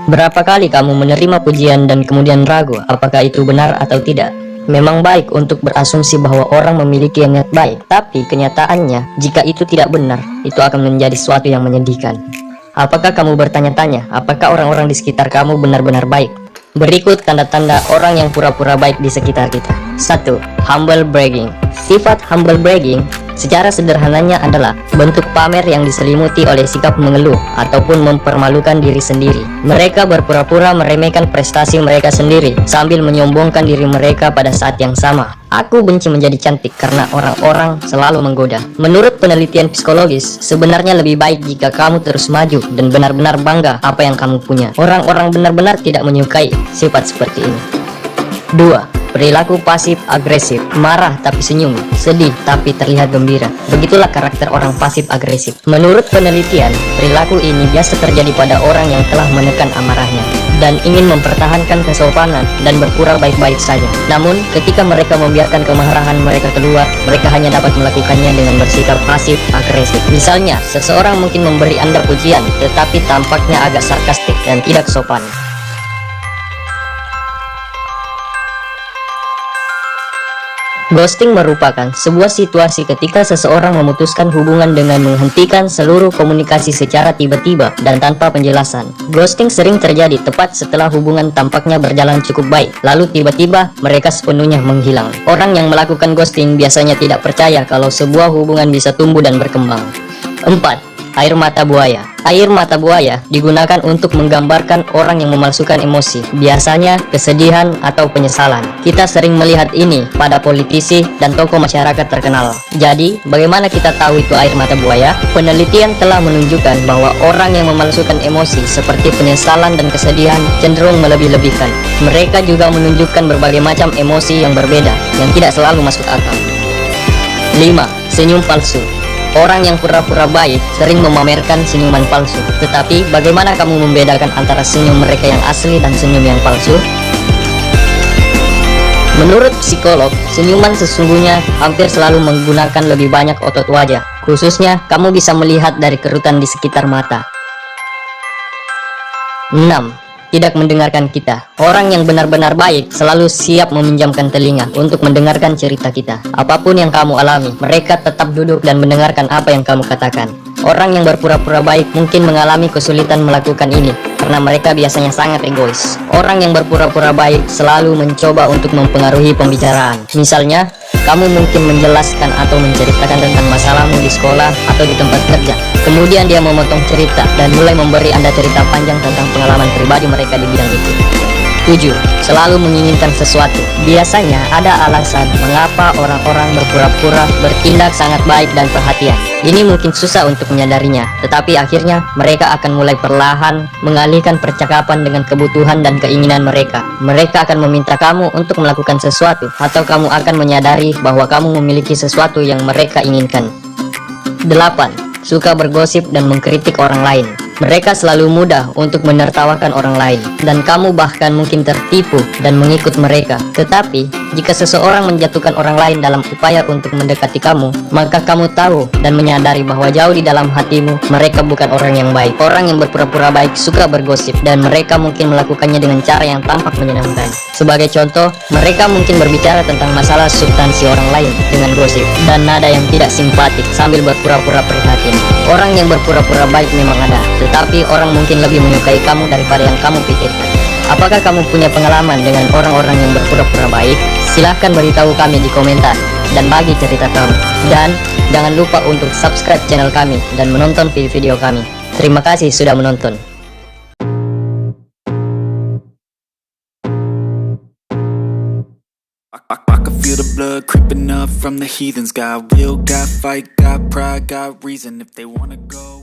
Berapa kali kamu menerima pujian dan kemudian ragu apakah itu benar atau tidak? Memang baik untuk berasumsi bahwa orang memiliki niat baik, tapi kenyataannya, jika itu tidak benar, itu akan menjadi sesuatu yang menyedihkan. Apakah kamu bertanya-tanya, apakah orang-orang di sekitar kamu benar-benar baik? Berikut tanda-tanda orang yang pura-pura baik di sekitar kita. 1. Humble bragging. Sifat humble bragging secara sederhananya adalah bentuk pamer yang diselimuti oleh sikap mengeluh ataupun mempermalukan diri sendiri. Mereka berpura-pura meremehkan prestasi mereka sendiri sambil menyombongkan diri mereka pada saat yang sama. Aku benci menjadi cantik karena orang-orang selalu menggoda. Menurut penelitian psikologis, sebenarnya lebih baik jika kamu terus maju dan benar-benar bangga apa yang kamu punya. Orang-orang benar-benar tidak menyukai sifat seperti ini. 2. Perilaku pasif agresif. Marah tapi senyum, sedih tapi terlihat gembira. Begitulah karakter orang pasif agresif. Menurut penelitian, perilaku ini biasa terjadi pada orang yang telah menekan amarahnya dan ingin mempertahankan kesopanan dan berpura baik-baik saja. Namun, ketika mereka membiarkan kemarahan mereka keluar, mereka hanya dapat melakukannya dengan bersikap pasif agresif. Misalnya, seseorang mungkin memberi Anda pujian, tetapi tampaknya agak sarkastik dan tidak sopan. Ghosting merupakan sebuah situasi ketika seseorang memutuskan hubungan dengan menghentikan seluruh komunikasi secara tiba-tiba dan tanpa penjelasan. Ghosting sering terjadi tepat setelah hubungan tampaknya berjalan cukup baik, lalu tiba-tiba mereka sepenuhnya menghilang. Orang yang melakukan ghosting biasanya tidak percaya kalau sebuah hubungan bisa tumbuh dan berkembang. 4. Air mata buaya. Air mata buaya digunakan untuk menggambarkan orang yang memalsukan emosi, biasanya kesedihan atau penyesalan. Kita sering melihat ini pada politisi dan tokoh masyarakat terkenal. Jadi, bagaimana kita tahu itu air mata buaya? Penelitian telah menunjukkan bahwa orang yang memalsukan emosi seperti penyesalan dan kesedihan cenderung melebih-lebihkan. Mereka juga menunjukkan berbagai macam emosi yang berbeda, yang tidak selalu masuk akal. 5. Senyum palsu. Orang yang pura-pura baik sering memamerkan senyuman palsu. Tetapi bagaimana kamu membedakan antara senyum mereka yang asli dan senyum yang palsu? Menurut psikolog, senyuman sesungguhnya hampir selalu menggunakan lebih banyak otot wajah. Khususnya, kamu bisa melihat dari kerutan di sekitar mata. 6. Tidak mendengarkan kita. Orang yang benar-benar baik selalu siap meminjamkan telinga untuk mendengarkan cerita kita. Apapun yang kamu alami, mereka tetap duduk dan mendengarkan apa yang kamu katakan. Orang yang berpura-pura baik mungkin mengalami kesulitan melakukan ini karena mereka biasanya sangat egois. Orang yang berpura-pura baik selalu mencoba untuk mempengaruhi pembicaraan. Misalnya, kamu mungkin menjelaskan atau menceritakan tentang masalahmu di sekolah atau di tempat kerja. Kemudian dia memotong cerita dan mulai memberi Anda cerita panjang tentang pengalaman pribadi mereka di bidang itu. 7. Selalu menginginkan sesuatu. Biasanya ada alasan mengapa orang-orang berpura-pura bertindak sangat baik dan perhatian. Ini mungkin susah untuk menyadarinya, tetapi akhirnya mereka akan mulai perlahan mengalihkan percakapan dengan kebutuhan dan keinginan mereka. Mereka akan meminta kamu untuk melakukan sesuatu, atau kamu akan menyadari bahwa kamu memiliki sesuatu yang mereka inginkan. 8. Suka bergosip dan mengkritik orang lain. Mereka selalu mudah untuk menertawakan orang lain, dan kamu bahkan mungkin tertipu dan mengikut mereka. Tetapi, jika seseorang menjatuhkan orang lain dalam upaya untuk mendekati kamu, maka kamu tahu dan menyadari bahwa jauh di dalam hatimu, mereka bukan orang yang baik. Orang yang berpura-pura baik suka bergosip, dan mereka mungkin melakukannya dengan cara yang tampak menyenangkan. Sebagai contoh, mereka mungkin berbicara tentang masalah substansi orang lain dengan gosip dan nada yang tidak simpatik sambil berpura-pura prihatin. Orang yang berpura-pura baik memang ada, tetapi orang mungkin lebih menyukai kamu daripada yang kamu pikirkan. Apakah kamu punya pengalaman dengan orang-orang yang berpura-pura baik? Silahkan beritahu kami di komentar dan bagi cerita kamu. Dan jangan lupa untuk subscribe channel kami dan menonton video-video kami. Terima kasih sudah menonton. I can feel the blood creeping up from the heathens. Got will, got fight, got pride, got reason. If they wanna go